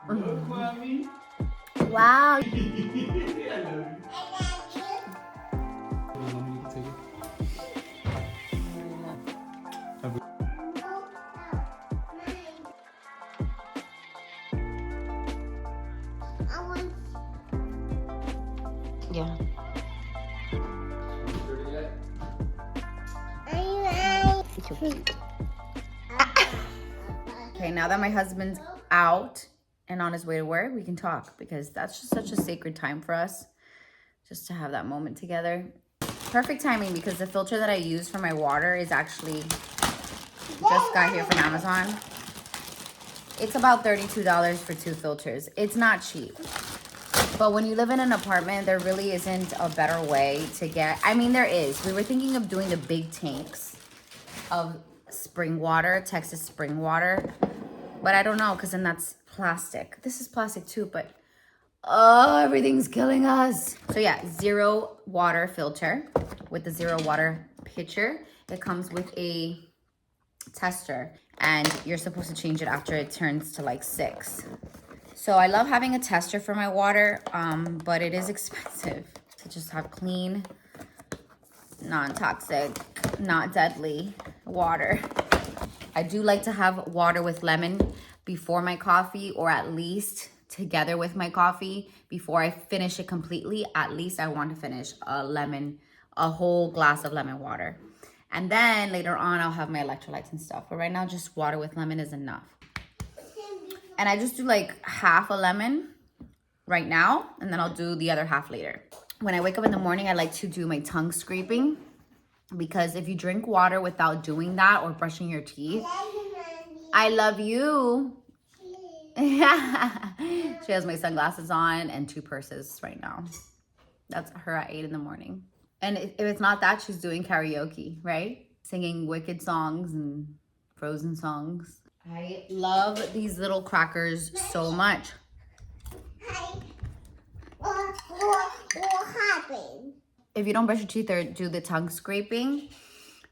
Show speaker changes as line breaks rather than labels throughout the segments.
Look, mommy.
Wow.
I love you. Mommy, you can take it.
Yeah. Okay, now that my husband's out and on his way to work, we can talk because that's just such a sacred time for us, just to have that moment together. Perfect timing because the filter that I use for my water is actually just got here from Amazon. It's about $32 for 2 filters. It's not cheap. But when you live in an apartment, there really isn't a better way to get, I mean, there is. We were thinking of doing the big tanks of spring water, Texas spring water. But I don't know, because then that's plastic. This is plastic too, but oh, everything's killing us. So yeah, 0 water filter with the 0 water pitcher. It comes with a tester and you're supposed to change it after it turns to like 6. So I love having a tester for my water, but it is expensive to just have clean, non-toxic, not deadly water. I do like to have water with lemon before my coffee, or at least together with my coffee. Before I finish it completely, at least I want to finish a whole glass of lemon water. And then later on, I'll have my electrolytes and stuff. But right now, just water with lemon is enough. And I just do like half a lemon right now, and then I'll do the other half later. When I wake up in the morning, I like to do my tongue scraping, because if you drink water without doing that or brushing your teeth, I love you. She has my sunglasses on and 2 purses right now. That's her at 8 in the morning. And if it's not that, she's doing karaoke, right? Singing Wicked songs and Frozen songs. I love these little crackers so much.
What happened?
If you don't brush your teeth or do the tongue scraping,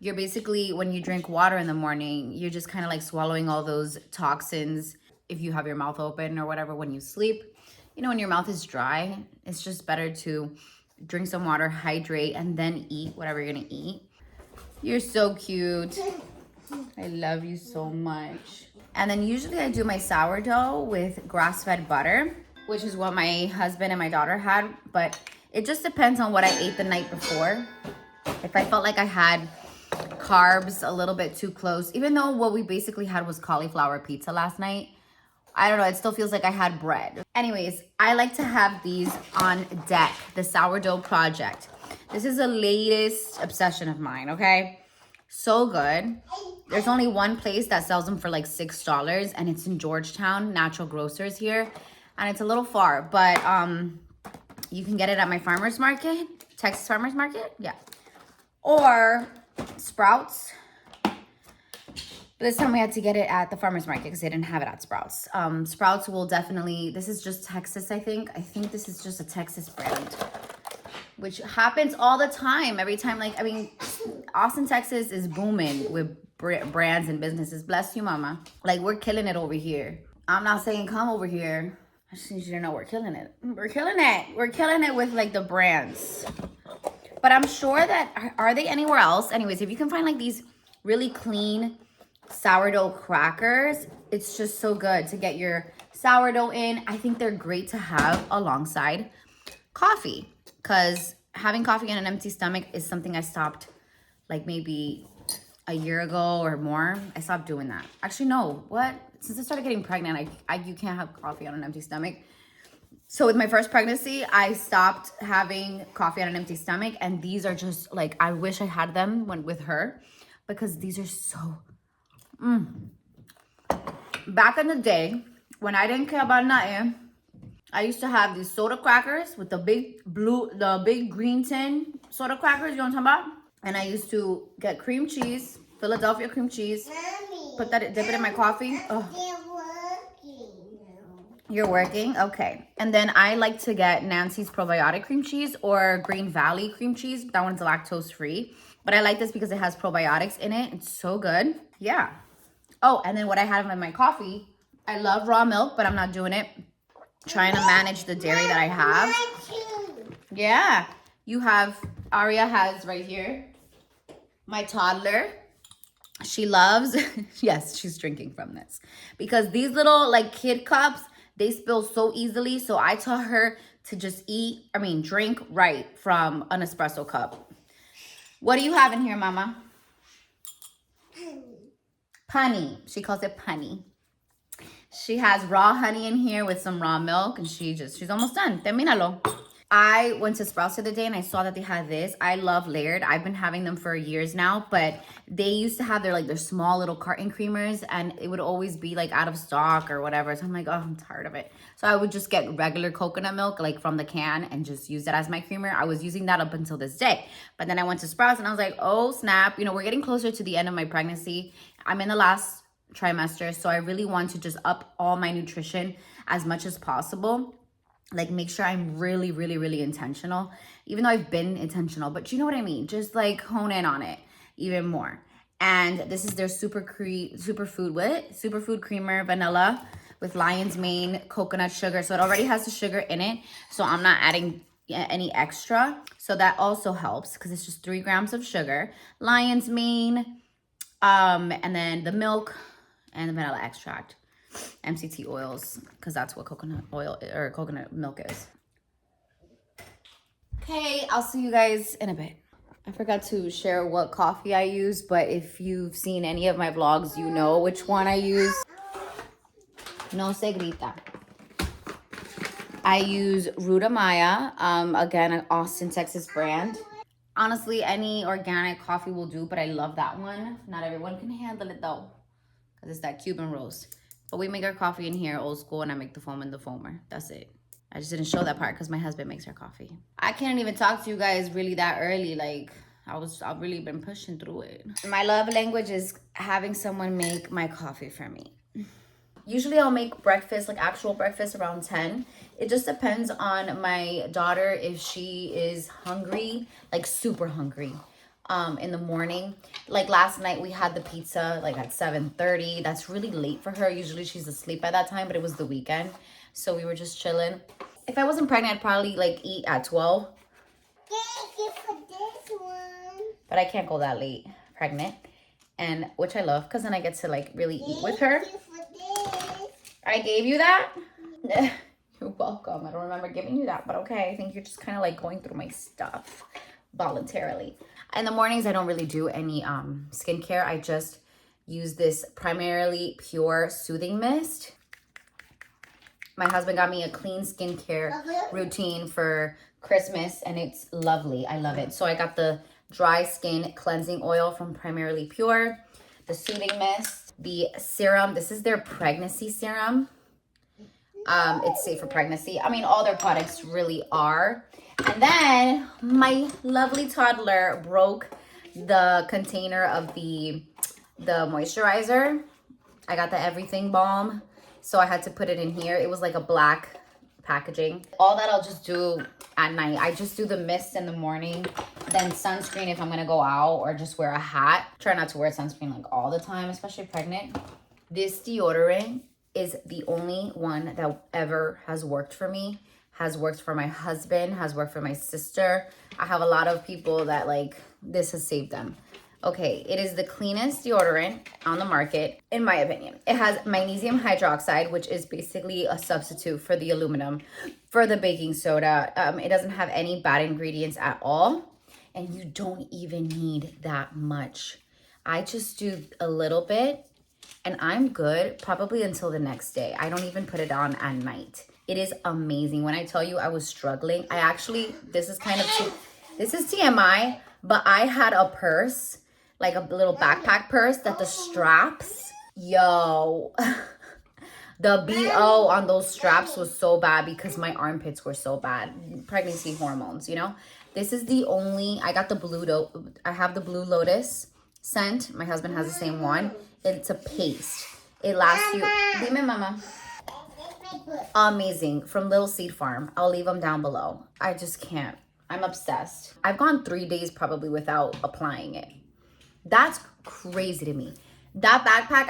you're basically, when you drink water in the morning, you're just kind of like swallowing all those toxins. If you have your mouth open or whatever when you sleep, you know, when your mouth is dry, it's just better to drink some water, hydrate, and then eat whatever you're gonna eat. You're so cute. I love you so much. And then usually I do my sourdough with grass-fed butter, which is what my husband and my daughter had, but it just depends on what I ate the night before. If I felt like I had carbs a little bit too close, even though what we basically had was cauliflower pizza last night, I don't know, it still feels like I had bread. Anyways, I like to have these on deck, the sourdough project. This is the latest obsession of mine, okay? So good. There's only one place that sells them for like $6, and it's in Georgetown, Natural Grocers here. And it's a little far, but you can get it at my farmer's market, Texas farmer's market, yeah. Or Sprouts. But this time we had to get it at the farmer's market because they didn't have it at Sprouts. Sprouts will definitely, this is just Texas, I think. I think this is just a Texas brand, which happens all the time. Every time, like, I mean, Austin, Texas is booming with brands and businesses. Bless you, mama. Like, we're killing it over here. I'm not saying come over here. I just need you to know we're killing it. We're killing it. We're killing it with, like, the brands. But I'm sure that, are they anywhere else? Anyways, if you can find, like, these really clean sourdough crackers, it's just so good to get your sourdough in. I think they're great to have alongside coffee, because having coffee on an empty stomach is something I stopped like maybe a year ago or more. I stopped doing that. Actually, no, what? Since I started getting pregnant, you can't have coffee on an empty stomach. So with my first pregnancy, I stopped having coffee on an empty stomach, and these are just like, I wish I had them with her, because these are so Back in the day, when I didn't care about nothing, I used to have these soda crackers with the big green tin soda crackers, you know what I'm talking about? And I used to get cream cheese, Philadelphia cream cheese,
Mommy,
dip it in my coffee. Oh.
they're working now.
You're working? Okay. And then I like to get Nancy's probiotic cream cheese or Green Valley cream cheese. That one's lactose free. But I like this because it has probiotics in it. It's so good. Yeah. Oh, and then what I have in my coffee, I love raw milk, but I'm not doing it. Trying to manage the dairy that I have. Yeah. You have, Aria has right here, my toddler. She loves, yes, she's drinking from this. Because these little like kid cups, they spill so easily. So I taught her to just drink right from an espresso cup. What do you have in here, Mama? Honey. She calls it honey. She has raw honey in here with some raw milk, and she's almost done. Termínalo. I went to Sprouts the other day and I saw that they had this. I love Layered. I've been having them for years now, but they used to have their small little carton creamers, and it would always be like out of stock or whatever. So I'm like, oh, I'm tired of it. So I would just get regular coconut milk like from the can and just use that as my creamer. I was using that up until this day. But then I went to Sprouts and I was like, oh, snap. We're getting closer to the end of my pregnancy. I'm in the last trimester, so I really want to just up all my nutrition as much as possible. Like, make sure I'm really, really, really intentional, even though I've been intentional, but you know what I mean? Just like hone in on it even more. And this is their superfood creamer vanilla with lion's mane coconut sugar. So it already has the sugar in it. So I'm not adding any extra. So that also helps because it's just 3 grams of sugar, lion's mane, and then the milk and the vanilla extract. MCT oils, because that's what coconut oil or coconut milk is. Okay, I'll see you guys in a bit. I forgot to share what coffee I use, but if you've seen any of my vlogs, you know which one I use. No se grita. I use Ruta Maya, again, an Austin, Texas brand. Honestly, any organic coffee will do, but I love that one. Not everyone can handle it though, because it's that Cuban roast. But we make our coffee in here old school, and I make the foam in the foamer. That's it. I just didn't show that part because my husband makes our coffee. I can't even talk to you guys really that early. Like, I've really been pushing through it. My love language is having someone make my coffee for me. Usually I'll make breakfast, like actual breakfast, around 10. It just depends on my daughter if she is hungry, like super hungry. In the morning. Like last night we had the pizza like at 7:30. That's really late for her. Usually she's asleep at that time, but it was the weekend, so we were just chilling. If I wasn't pregnant, I'd probably like eat at 12.
Thank you for this one.
But I can't go that late pregnant, and which I love because then I get to like really eat with her.
Thank you for this.
I gave you that? You're welcome. I don't remember giving you that, but okay. I think you're just kind of like going through my stuff voluntarily. In the mornings, I don't really do any skincare. I just use this Primarily Pure Soothing Mist. My husband got me a clean skincare routine for Christmas, and it's lovely. I love it. So I got the dry skin cleansing oil from Primarily Pure, the soothing mist, the serum. This is their pregnancy serum. It's safe for pregnancy. I mean, all their products really are. And then my lovely toddler broke the container of the moisturizer. I got the everything balm, so I had to put it in here. It was like a black packaging. All that I'll just do at night. I just do the mist in the morning, then sunscreen if I'm gonna go out, or just wear a hat. Try not to wear sunscreen like all the time, especially pregnant. This deodorant is the only one that ever has worked for me. Has worked for my husband, has worked for my sister. I have a lot of people that like, this has saved them. Okay, it is the cleanest deodorant on the market, in my opinion. It has magnesium hydroxide, which is basically a substitute for the aluminum, for the baking soda. It doesn't have any bad ingredients at all, and you don't even need that much. I just do a little bit, and I'm good probably until the next day. I don't even put it on at night. It is amazing. When I tell you I was struggling, I actually, this is TMI, but I had a purse, like a little backpack purse that the straps, the BO on those straps was so bad because my armpits were so bad. Pregnancy hormones, you know? This is the only, I got the I have the Blue Lotus scent. My husband has the same one. It's a paste. It lasts you, dime mama. Amazing, from Little Seed Farm. I'll leave them down below. I just can't. I'm obsessed. I've gone 3 days probably without applying it. That's crazy to me. That backpack,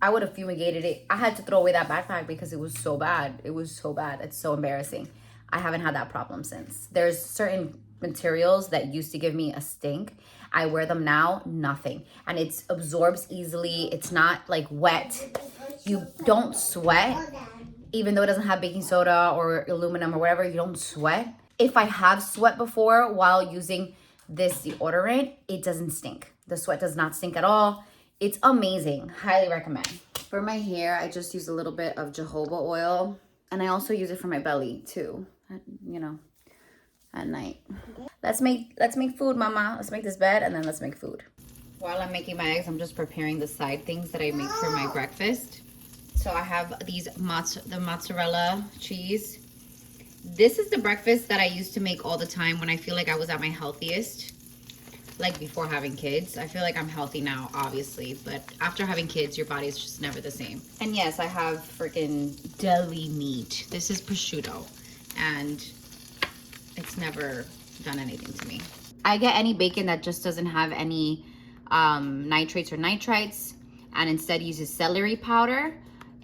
I would have fumigated it. I had to throw away that backpack because it was so bad. It was so bad. It's so embarrassing. I haven't had that problem since. There's certain materials that used to give me a stink. I wear them now, nothing. And it absorbs easily. It's not like wet. You don't sweat. Even though it doesn't have baking soda or aluminum or whatever, you don't sweat. If I have sweat before while using this deodorant, it doesn't stink. The sweat does not stink at all. It's amazing. Highly recommend. For my hair, I just use a little bit of jojoba oil. And I also use it for my belly too, you know, at night. Let's make food, mama. Let's make this bed and then let's make food. While I'm making my eggs, I'm just preparing the side things that I make for my breakfast. So I have the mozzarella cheese. This is the breakfast that I used to make all the time when I feel like I was at my healthiest, like before having kids. I feel like I'm healthy now, obviously, but after having kids, your body is just never the same. And yes, I have freaking deli meat. This is prosciutto, and it's never done anything to me. I get any bacon that just doesn't have any nitrates or nitrites, and instead uses celery powder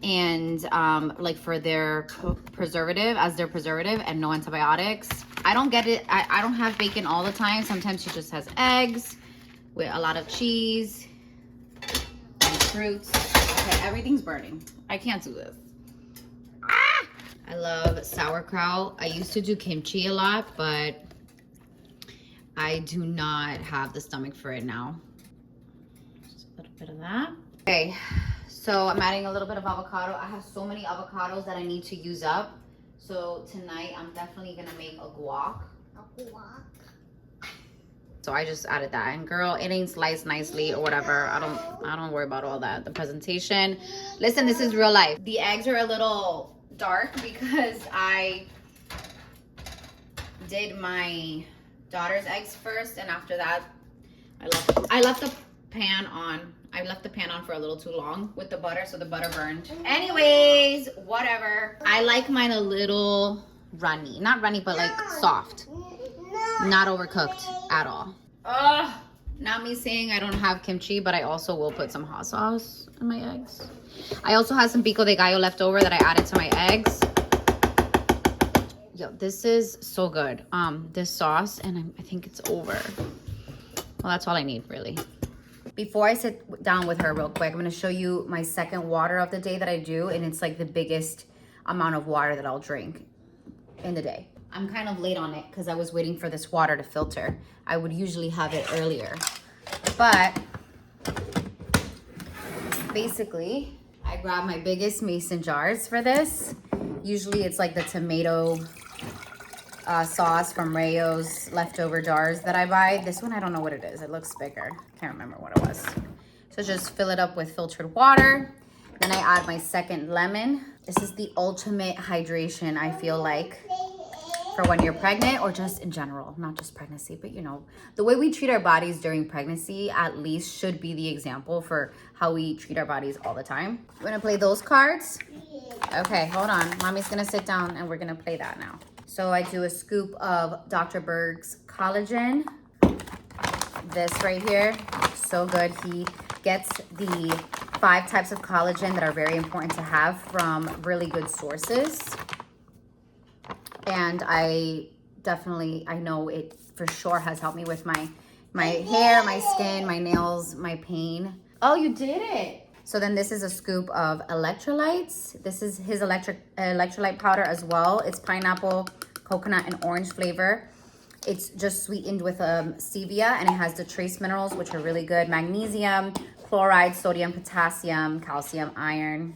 and like for their preservative, as their preservative, and no antibiotics. I don't get it. I don't have bacon all the time. Sometimes she just has eggs with a lot of cheese and fruits. Okay, everything's burning. I can't do this. Ah! I love sauerkraut. I used to do kimchi a lot, but I do not have the stomach for it now. Just a little bit of that. Okay. So I'm adding a little bit of avocado. I have so many avocados that I need to use up. So tonight I'm definitely gonna make a guac.
A guac.
So I just added that. And girl, it ain't sliced nicely or whatever. I don't worry about all that. The presentation. Listen, this is real life. The eggs are a little dark because I did my daughter's eggs first, and after that I left the pan on. I left the pan on for a little too long with the butter, so the butter burned. Anyways, whatever. I like mine a little runny. Not runny, but like soft. Not overcooked at all. Ugh. Not me saying I don't have kimchi, but I also will put some hot sauce in my eggs. I also have some pico de gallo left over that I added to my eggs. Yo, this is so good. This sauce, and I think it's over. Well, that's all I need, really. Before I sit down with her real quick, I'm gonna show you my second water of the day that I do, and it's like the biggest amount of water that I'll drink in the day. I'm kind of late on it because I was waiting for this water to filter. I would usually have it earlier, but basically I grab my biggest mason jars for this. Usually it's like the tomato sauce from Rayo's leftover jars that I buy. This one, I don't know what it is. It looks bigger. Can't remember what it was. So just fill it up with filtered water. Then I add my second lemon. This is the ultimate hydration, I feel like, for when you're pregnant or just in general. Not just pregnancy, but you know, the way we treat our bodies during pregnancy at least should be the example for how we treat our bodies all the time. You wanna play those cards? Okay, hold on. Mommy's gonna sit down and we're gonna play that now. So I do a scoop of Dr. Berg's collagen. This right here, so good. He gets the 5 types of collagen that are very important to have from really good sources. And I know it for sure has helped me with my hair, my skin, my nails, my pain. Oh, you did it. So then this is a scoop of electrolytes. This is his electrolyte powder as well. It's pineapple, coconut, and orange flavor. It's just sweetened with stevia, and it has the trace minerals, which are really good. Magnesium, chloride, sodium, potassium, calcium, iron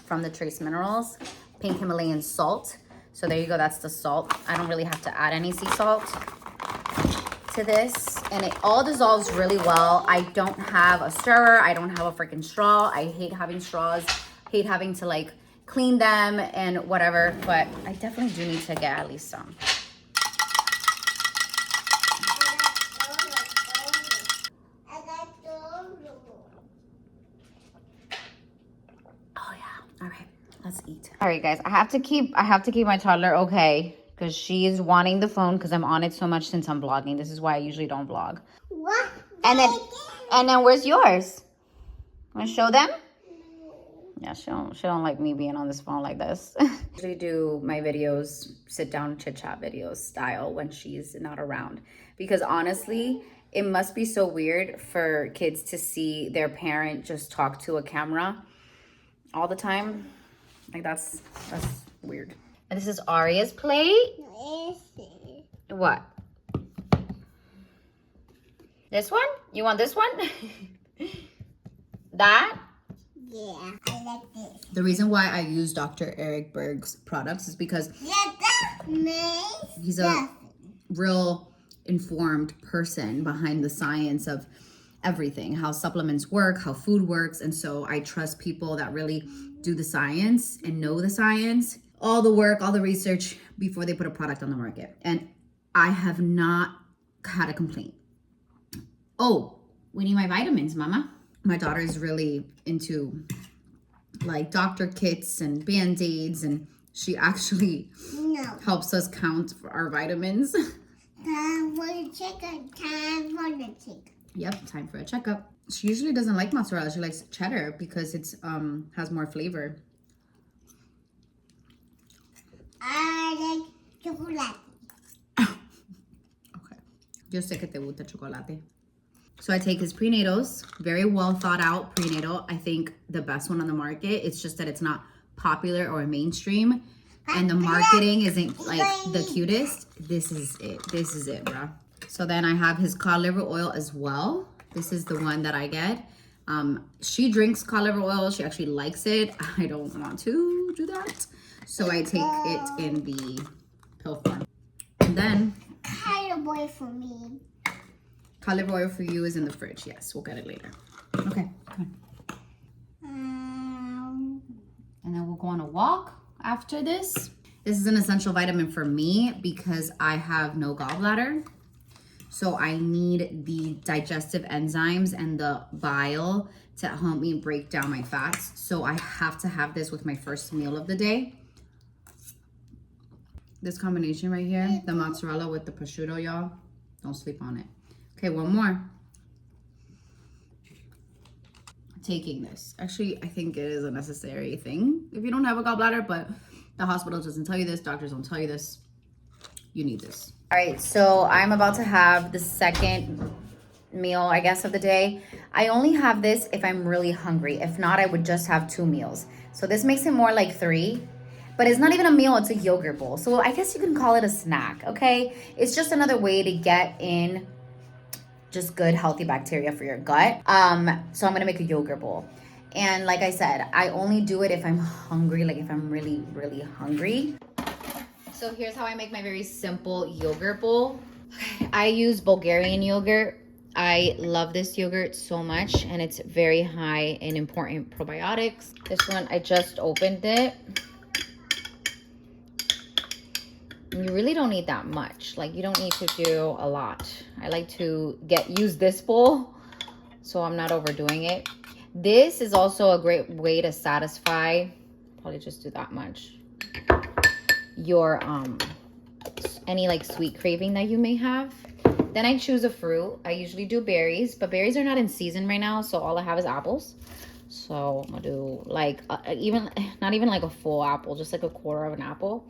from the trace minerals. Pink Himalayan salt. So there you go, that's the salt. I don't really have to add any sea salt to this, and it all dissolves really well. I don't have a stirrer. I don't have a freaking straw. I hate having straws, hate having to like clean them and whatever, but I definitely do need to get at least some. Oh yeah, all right, let's eat. All right guys, I have to keep my toddler okay, because she's wanting the phone because I'm on it so much since I'm vlogging. This is why I usually don't vlog.
What?
And then where's yours? Want to show them? Yeah, she don't like me being on this phone like this. I usually do my videos, sit down chit chat videos style when she's not around. Because honestly, it must be so weird for kids to see their parent just talk to a camera all the time. Like that's weird. And this is Aria's plate. What? This one? You want this one? That?
Yeah, I like this.
The reason why I use Dr. Eric Berg's products is because he's a real informed person behind the science of everything, how supplements work, how food works. And so I trust people that really do the science and know the science, all the work, all the research before they put a product on the market. And I have not had a complaint. Oh, we need my vitamins, Mama. My daughter is really into like doctor kits and Band-Aids, and she actually helps us count for our vitamins.
Time for the checkup. Time for the checkup.
Yep, time for a checkup. She usually doesn't like mozzarella. She likes cheddar because it's has more flavor.
I like chocolate.
Okay. Yo sé que te gusta chocolate. So I take his prenatals, very well thought out prenatal. I think the best one on the market. It's just that it's not popular or mainstream, and the marketing isn't like the cutest. This is it. This is it, bro. So then I have his cod liver oil as well. This is the one that I get. She drinks cod liver oil. She actually likes it. I don't want to do that. So I take it in the pill form. And then
Kind of boy for me.
cod liver oil for you is in the fridge. Yes, we'll get it later. Okay, come on. And then we'll go on a walk after this. This is an essential vitamin for me because I have no gallbladder. So I need the digestive enzymes and the bile to help me break down my fats. So I have to have this with my first meal of the day. This combination right here, the mozzarella with the prosciutto, y'all, don't sleep on it. Okay, one more. Taking this. Actually, I think it is a necessary thing if you don't have a gallbladder, but the hospital doesn't tell you this. Doctors don't tell you this. You need this. All right, so I'm about to have the second meal, I guess, of the day. I only have this if I'm really hungry. If not, I would just have 2 meals. So this makes it more like 3. But it's not even a meal, it's a yogurt bowl. So I guess you can call it a snack, okay? It's just another way to get in just good, healthy bacteria for your gut. So I'm gonna make a yogurt bowl. And like I said, I only do it if I'm hungry, like if I'm really, really hungry. So here's how I make my very simple yogurt bowl. I use Bulgarian yogurt. I love this yogurt so much, and it's very high in important probiotics. This one, I just opened it. You really don't need that much. Like, you don't need to do a lot. I like to use this bowl so I'm not overdoing it. This is also a great way to satisfy, probably just do that much, your any like sweet craving that you may have. Then I choose a fruit. I usually do berries, but berries are not in season right now, so all I have is apples. So I'm gonna do like not even like a full apple, just like a quarter of an apple.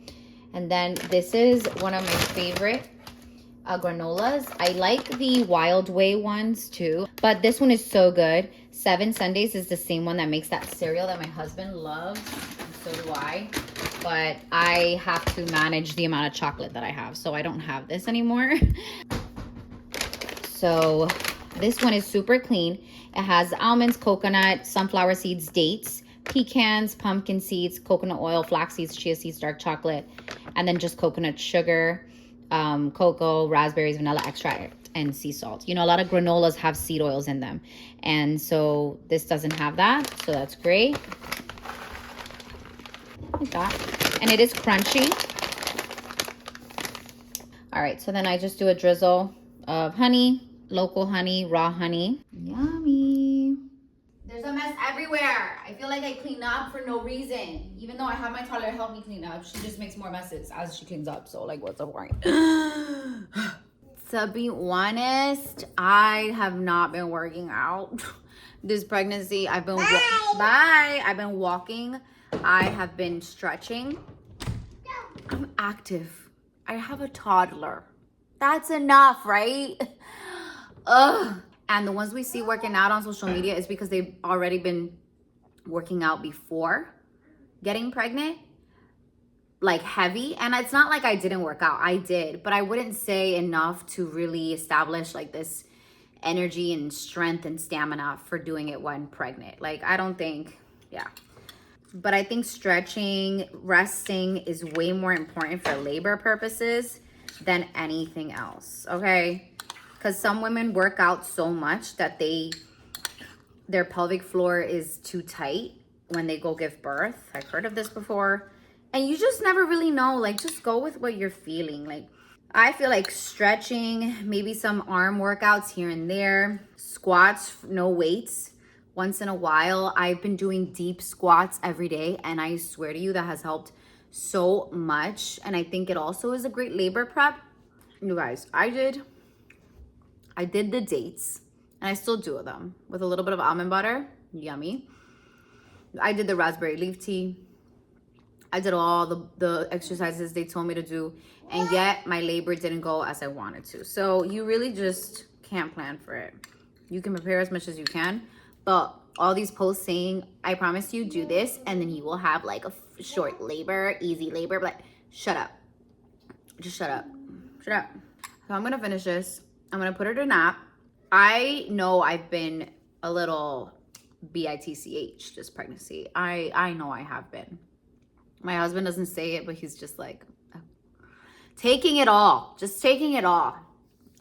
And then this is one of my favorite granolas. I like the Wild Way ones too, but this one is so good. 7 Sundays is the same one that makes that cereal that my husband loves, and so do I. But I have to manage the amount of chocolate that I have, so I don't have this anymore. So this one is super clean. It has almonds, coconut, sunflower seeds, dates, pecans, pumpkin seeds, coconut oil, flax seeds, chia seeds, dark chocolate, and then just coconut sugar, cocoa, raspberries, vanilla extract, and sea salt. You know, a lot of granolas have seed oils in them, and so this doesn't have that, so that's great. Like that. And it is crunchy. All right, so then I just do a drizzle of honey, local honey, raw honey. Yummy. There's a mess everywhere. I feel like I clean up for no reason. Even though I have my toddler help me clean up, she just makes more messes as she cleans up. So like, what's the point? To be honest, I have not been working out. This pregnancy, I've been
Bye.
I've been walking. I have been stretching. I'm active. I have a toddler. That's enough, right? Ugh. And the ones we see working out on social media is because they've already been working out before getting pregnant, like heavy. And it's not like I didn't work out. I did, but I wouldn't say enough to really establish like this energy and strength and stamina for doing it when pregnant. Like, I don't think, yeah. But I think stretching, resting is way more important for labor purposes than anything else, okay? Because some women work out so much that their pelvic floor is too tight when they go give birth. I've heard of this before. And you just never really know. Like, just go with what you're feeling. Like, I feel like stretching, maybe some arm workouts here and there, squats, no weights. Once in a while, I've been doing deep squats every day, and I swear to you that has helped so much. And I think it also is a great labor prep. You guys, I did the dates, and I still do them with a little bit of almond butter. Yummy. I did the raspberry leaf tea. I did all the exercises they told me to do, and yet my labor didn't go as I wanted to. So you really just can't plan for it. You can prepare as much as you can, but all these posts saying, I promise you, do this, and then you will have like a short labor, easy labor. But shut up. Just shut up. Shut up. So I'm gonna finish this. I'm gonna put her to nap. I know I've been a little bitch this pregnancy. I know I have been. My husband doesn't say it, but he's just like taking it all. Just taking it all.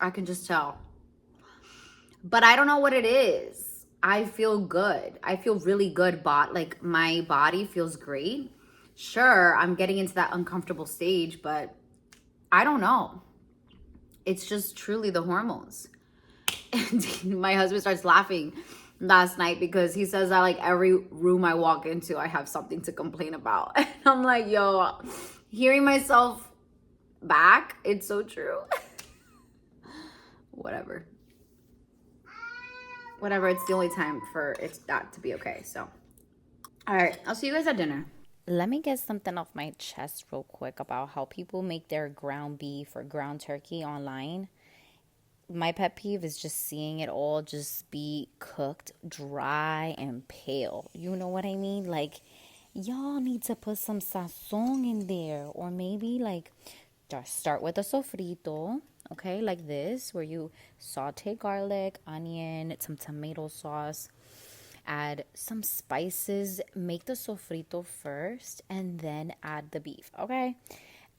I can just tell. But I don't know what it is. I feel good. I feel really good. Like, my body feels great. Sure, I'm getting into that uncomfortable stage, but I don't know. It's just truly the hormones. And my husband starts laughing last night because he says that like every room I walk into, I have something to complain about. And I'm like, yo, hearing myself back, it's so true. Whatever, it's the only time for it's that to be okay. So, all right, I'll see you guys at dinner. Let me get something off my chest real quick about how people make their ground beef or ground turkey online. My pet peeve is just seeing it all just be cooked dry and pale. You know what I mean? Like, y'all need to put some sazon in there. Or maybe like just start with a sofrito, okay? Like this, where you saute garlic, onion, some tomato sauce, add some spices, make the sofrito first, and then add the beef, okay?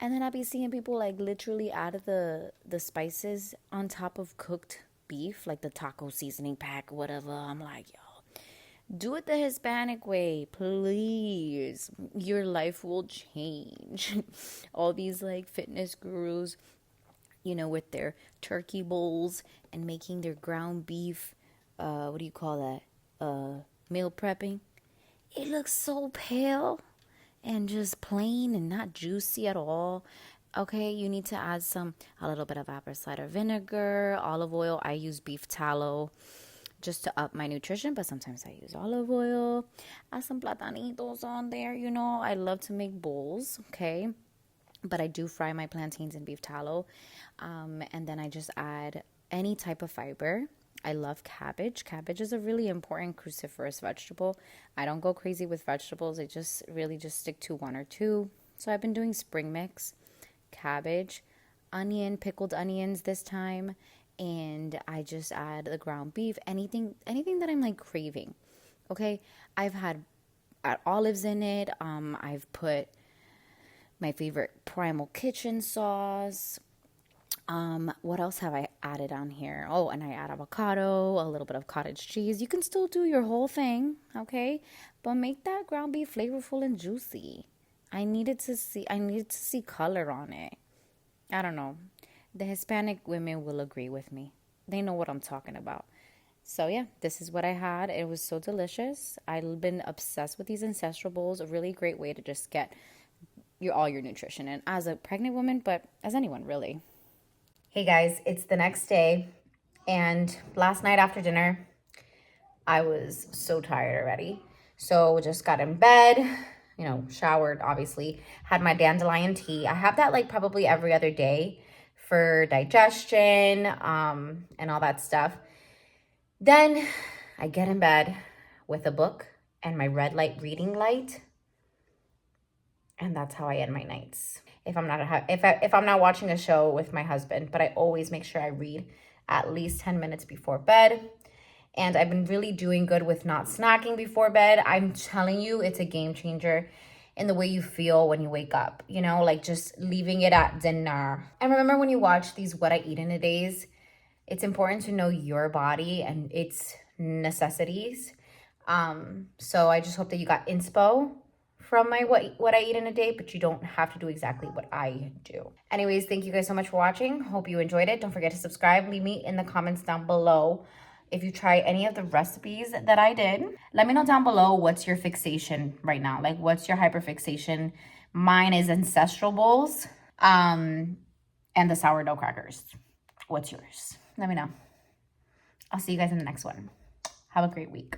And then I'll be seeing people like literally add the spices on top of cooked beef, like the taco seasoning pack, whatever. I'm like, yo, do it the Hispanic way, please. Your life will change. All these like fitness gurus, you know, with their turkey bowls and making their ground beef, what do you call that? Meal prepping. It looks so pale and just plain and not juicy at all. Okay, you need to add a little bit of apple cider vinegar, olive oil. I use beef tallow just to up my nutrition, but sometimes I use olive oil. Add some platanitos on there. You know, I love to make bowls, okay? But I do fry my plantains in beef tallow. And then I just add any type of fiber. I love cabbage. Cabbage is a really important cruciferous vegetable. I don't go crazy with vegetables. I just really just stick to one or two. So I've been doing spring mix, cabbage, onion, pickled onions this time, and I just add the ground beef, anything that I'm like craving. Okay, I've had olives in it. I've put my favorite Primal Kitchen sauce. What else have I added on here? Oh, and I add avocado, a little bit of cottage cheese. You can still do your whole thing, okay? But make that ground beef flavorful and juicy. I needed to see color on it. I don't know. The Hispanic women will agree with me. They know what I'm talking about. So yeah, this is what I had. It was so delicious. I've been obsessed with these ancestral bowls. A really great way to just get all your nutrition in as a pregnant woman, but as anyone really. Hey guys, it's the next day, and last night after dinner, I was so tired already. So just got in bed, you know, showered, obviously, had my dandelion tea. I have that like probably every other day for digestion, and all that stuff. Then I get in bed with a book and my red light reading light. And that's how I end my nights. If I'm not watching a show with my husband, but I always make sure I read at least 10 minutes before bed. And I've been really doing good with not snacking before bed. I'm telling you, it's a game changer in the way you feel when you wake up, you know, like just leaving it at dinner. And remember, when you watch these What I Eat in a Days, it's important to know your body and its necessities. So I just hope that you got inspo from my what I eat in a day, but you don't have to do exactly what I do. Anyways, thank you guys so much for watching. Hope you enjoyed it. Don't forget to subscribe. Leave me in the comments down below if you try any of the recipes that I did. Let me know down below what's your fixation right now. Like, what's your hyperfixation? Mine is ancestral bowls, and the sourdough crackers. What's yours? Let me know. I'll see you guys in the next one. Have a great week.